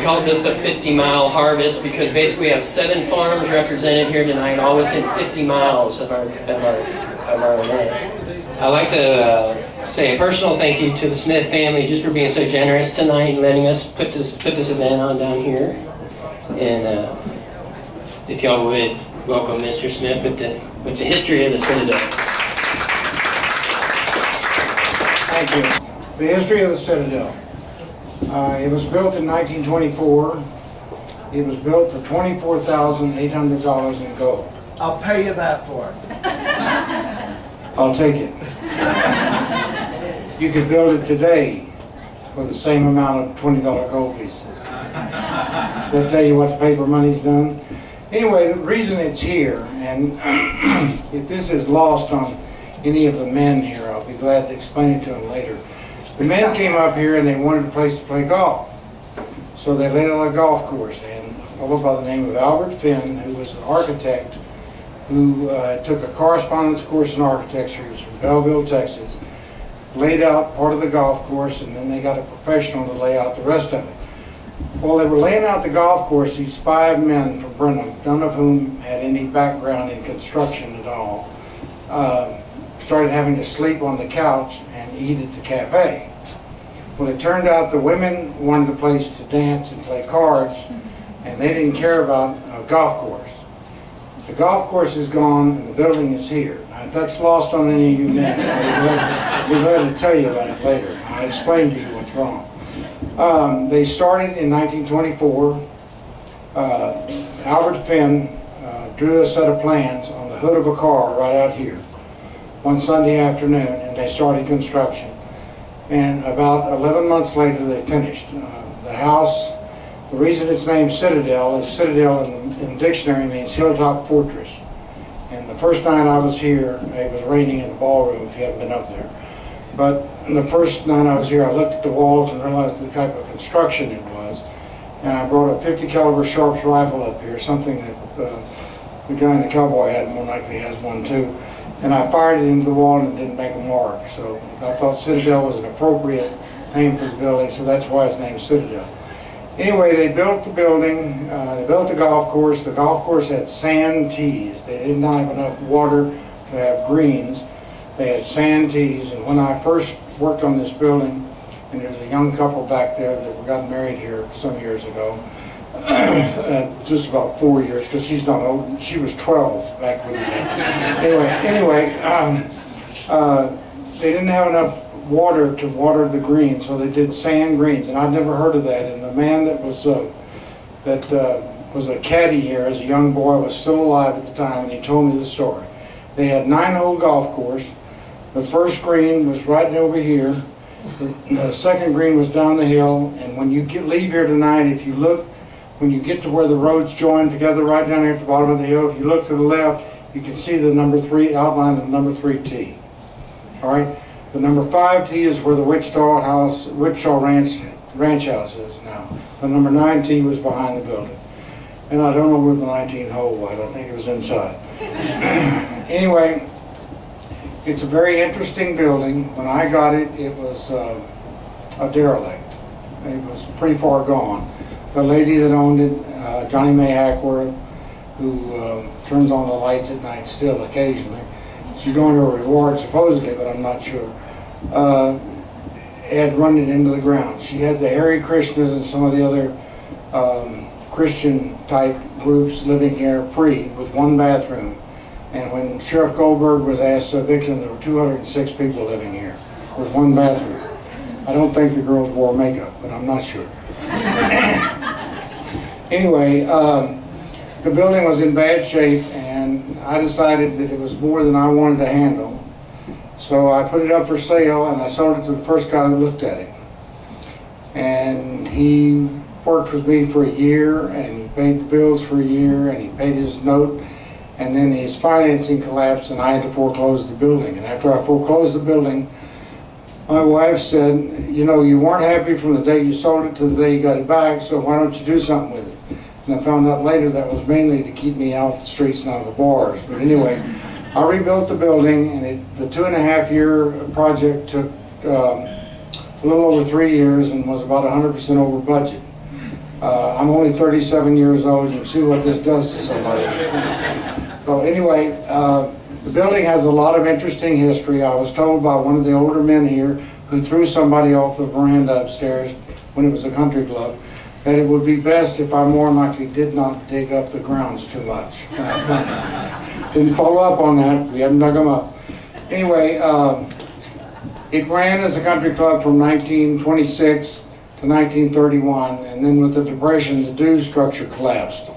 called this the 50-mile harvest because basically we have 7 farms represented here tonight, all within 50 miles of our land. I'd like to say a personal thank you to the Smith family just for being so generous tonight and letting us put this event on down here. And if y'all would welcome Mr. Smith with the history of the Citadel. Thank you. The history of the Citadel. It was built in 1924. It was built for $24,800 in gold. I'll pay you that for it. I'll take it. You could build it today for the same amount of $20 gold pieces. They'll tell you what the paper money's done. Anyway, the reason it's here, and if this is lost on any of the men here, I'll be glad to explain it to them later. The men came up here and they wanted a place to play golf. So they laid out a golf course, and a fellow by the name of Albert Finn, who was an architect, who took a correspondence course in architecture. He was from Belleville, Texas, laid out part of the golf course, and then they got a professional to lay out the rest of it. While they were laying out the golf course, these 5 men from Brenham, none of whom had any background in construction at all, started having to sleep on the couch and eat at the cafe. Well, it turned out the women wanted a place to dance and play cards, and they didn't care about a golf course. The golf course is gone and the building is here. Now, if that's lost on any of you men, I'll be glad to tell you about it later. I'll explain to you what's wrong. They started in 1924. Albert Finn drew a set of plans on the hood of a car right out here one Sunday afternoon, and they started construction. And about 11 months later they finished. The house, the reason it's named Citadel is Citadel in the dictionary means hilltop fortress. And the first night I was here, it was raining in the ballroom, if you haven't been up there. But the first night I was here, I looked at the walls and realized the type of construction it was. And I brought a 50 caliber Sharps rifle up here, something that the guy in the cowboy hat more likely has one too. And I fired it into the wall and it didn't make a mark. So I thought Citadel was an appropriate name for the building, so that's why it's named Citadel. Anyway, they built the building, they built the golf course. The golf course had sand tees. They did not have enough water to have greens. They had sand tees, and when I first worked on this building, and there's a young couple back there that got married here some years ago, just about 4 years, because she's not old. She was 12 back when we did. Anyway, they didn't have enough water to water the greens, so they did sand greens, and I'd never heard of that. And the man that was a caddy here as a young boy was still alive at the time, and he told me the story. They had 9-hole golf course. The first green was right over here. The second green was down the hill, and when you leave here tonight, if you look, when you get to where the roads join together right down here at the bottom of the hill, if you look to the left, you can see the number 3 outline of the number 3 tee. All right, the number 5 tee is where the Wichita Ranch House is now. The number 9 tee was behind the building, and I don't know where the 19th hole was. I think it was inside. Anyway, it's a very interesting building. When I got it, it was a derelict. It was pretty far gone. The lady that owned it, Johnny May Hackworth, who turns on the lights at night still occasionally. She's going to a reward supposedly, but I'm not sure. Had run it into the ground. She had the Hare Krishnas and some of the other Christian type groups living here free with 1 bathroom. And when Sheriff Goldberg was asked to evict him, there were 206 people living here with 1 bathroom. I don't think the girls wore makeup, but I'm not sure. Anyway, the building was in bad shape, and I decided that it was more than I wanted to handle. So I put it up for sale, and I sold it to the first guy that looked at it. And he worked with me for a year, and he paid the bills for a year, and he paid his note. And then his financing collapsed, and I had to foreclose the building. And after I foreclosed the building, my wife said, you know, you weren't happy from the day you sold it to the day you got it back, so why don't you do something with it? And I found out later that was mainly to keep me off the streets and out of the bars. But anyway, I rebuilt the building, and the 2.5-year project took a little over 3 years and was about 100% over budget. I'm only 37 years old. You can see what this does to somebody. So anyway, the building has a lot of interesting history. I was told by one of the older men here who threw somebody off the veranda upstairs when it was a country club that it would be best if I more than likely did not dig up the grounds too much. Didn't follow up on that. We haven't dug them up. Anyway, it ran as a country club from 1926 to 1931, and then with the Depression, the dues structure collapsed.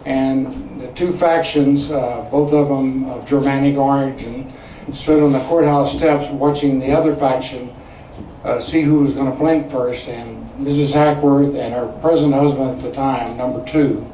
And the two factions, both of them of Germanic origin, stood on the courthouse steps watching the other faction see who was going to blink first, and Mrs. Hackworth and her present husband at the time, number 2,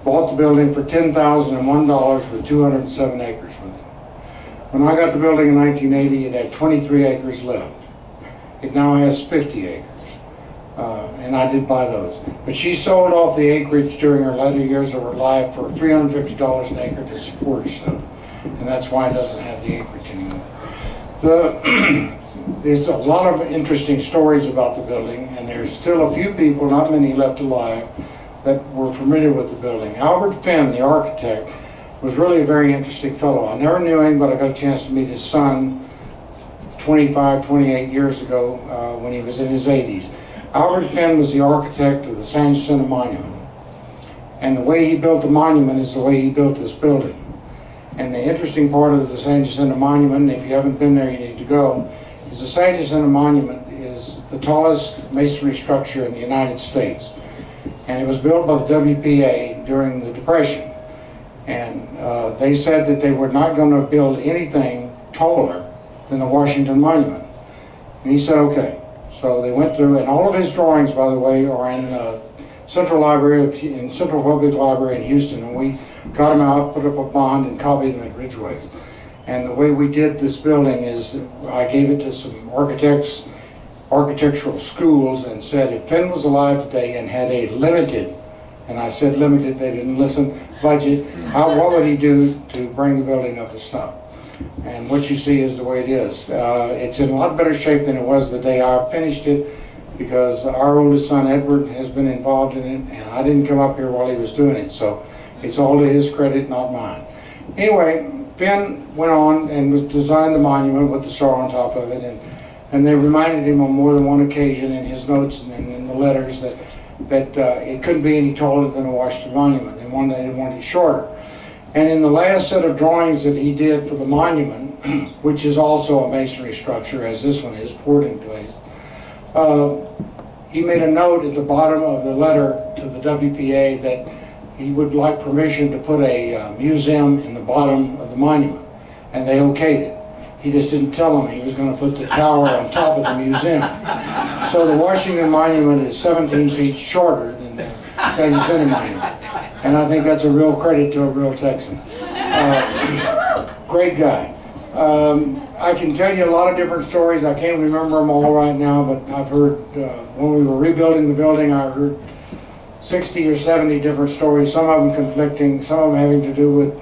bought the building for $10,001 with 207 acres with it. When I got the building in 1980, it had 23 acres left. It now has 50 acres. And I did buy those. But she sold off the acreage during her later years of her life for $350 an acre to support herself. And that's why it doesn't have the acreage anymore. There's a lot of interesting stories about the building, and there's still a few people, not many left alive, that were familiar with the building. Albert Finn, the architect, was really a very interesting fellow. I never knew him, but I got a chance to meet his son 25, 28 years ago when he was in his 80s. Albert Finn was the architect of the San Jacinto Monument. And the way he built the monument is the way he built this building. And the interesting part of the San Jacinto Monument, and if you haven't been there, you need to go, is the San Jacinto Monument is the tallest masonry structure in the United States. And it was built by the WPA during the Depression. And they said that they were not going to build anything taller than the Washington Monument. And he said, okay. So they went through, and all of his drawings, by the way, are in Central Public Library in Houston, and we got them out, put up a bond, and copied them at Ridgeway. And the way we did this building is I gave it to some architectural schools, and said if Finn was alive today and had a limited, and I said limited, they didn't listen, budget, what would he do to bring the building up to snuff? And what you see is the way it is. It's in a lot better shape than it was the day I finished it, because our oldest son Edward has been involved in it, and I didn't come up here while he was doing it, so it's all to his credit, not mine. Anyway, Finn went on and designed the monument with the star on top of it, and they reminded him on more than one occasion in his notes and in the letters that it couldn't be any taller than a Washington Monument, and they wanted it shorter. And in the last set of drawings that he did for the monument, which is also a masonry structure, as this one is, poured in place, he made a note at the bottom of the letter to the WPA that he would like permission to put a museum in the bottom of the monument, and they okayed it. He just didn't tell them he was going to put the tower on top of the museum. So the Washington Monument is 17 feet shorter than the San Jacinto Monument. And I think that's a real credit to a real Texan. Great guy. I can tell you a lot of different stories. I can't remember them all right now, but I've heard, when we were rebuilding the building, I heard 60 or 70 different stories, some of them conflicting, some of them having to do with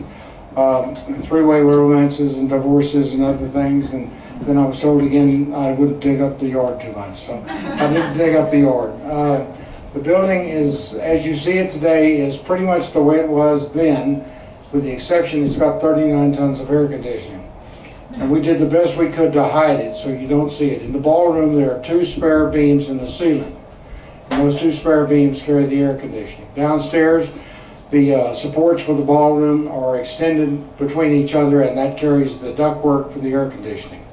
three-way romances and divorces and other things. And then I was told again I wouldn't dig up the yard too much, so I didn't dig up the yard. The building is, as you see it today, is pretty much the way it was then, with the exception it's got 39 tons of air conditioning. And we did the best we could to hide it so you don't see it. In the ballroom there are 2 spare beams in the ceiling. And those 2 spare beams carry the air conditioning. Downstairs, the supports for the ballroom are extended between each other, and that carries the ductwork for the air conditioning.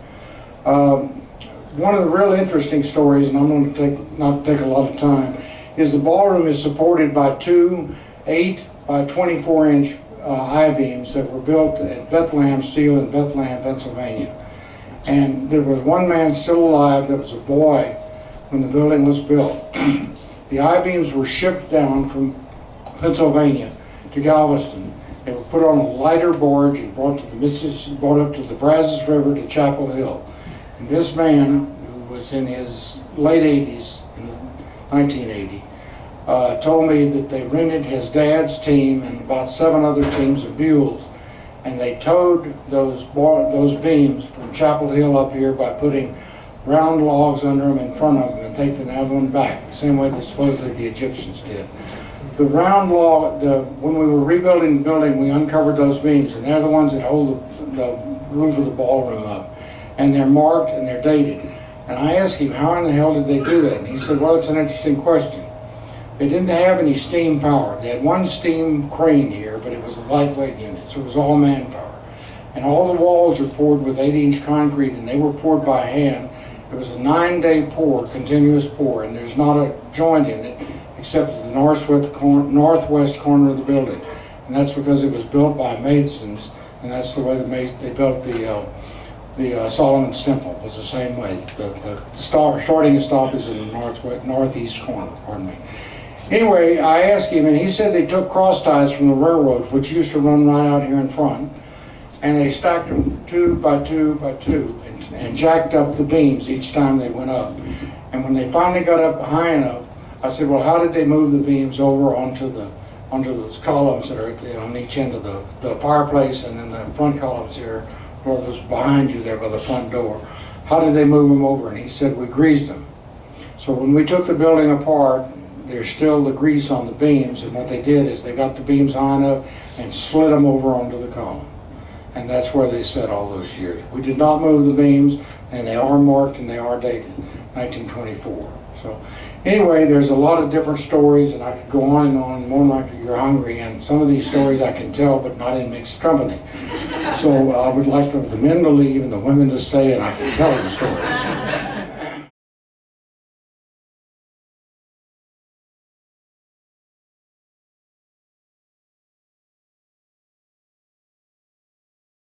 One of the real interesting stories, and I'm going to not take a lot of time, is the ballroom is supported by 2 8 by 24 inch I-beams that were built at Bethlehem Steel in Bethlehem, Pennsylvania. And there was one man still alive that was a boy when the building was built. The I-beams were shipped down from Pennsylvania to Galveston. They were put on a lighter barge and brought up to the Brazos River to Chapel Hill. And this man, who was in his late 80s, in 1980, told me that they rented his dad's team and about 7 other teams of mules, and they towed those beams from Chapel Hill up here by putting round logs under them in front of them and take the other one back, the same way that supposedly the Egyptians did. The round log, when we were rebuilding the building, we uncovered those beams, and they're the ones that hold the roof of the ballroom up. And they're marked and they're dated. And I asked him, how in the hell did they do that? And he said, well, it's an interesting question. They didn't have any steam power. They had one steam crane here, but it was a lightweight unit, so it was all manpower. And all the walls are poured with 8-inch concrete, and they were poured by hand. It was a 9-day pour, continuous pour, and there's not a joint in it except at the northwest corner of the building. And that's because it was built by masons, and that's the way they built the Solomon's Temple. Was the same way. The starting and stop is in the northeast corner, pardon me. Anyway, I asked him, and he said they took cross ties from the railroad, which used to run right out here in front, and they stacked them 2 by 2 by 2 and jacked up the beams each time they went up. And when they finally got up high enough, I said, well, how did they move the beams over onto those columns that are on each end of the fireplace, and then the front columns here, or those behind you there by the front door? How did they move them over? And he said, we greased them. So when we took the building apart, there's still the grease on the beams, and what they did is they got the beams high enough and slid them over onto the column. And that's where they sat all those years. We did not move the beams, and they are marked and they are dated, 1924. So anyway, there's a lot of different stories, and I could go on and on, more like you're hungry, and some of these stories I can tell, but not in mixed company. So I would like for the men to leave and the women to stay, and I can tell the stories.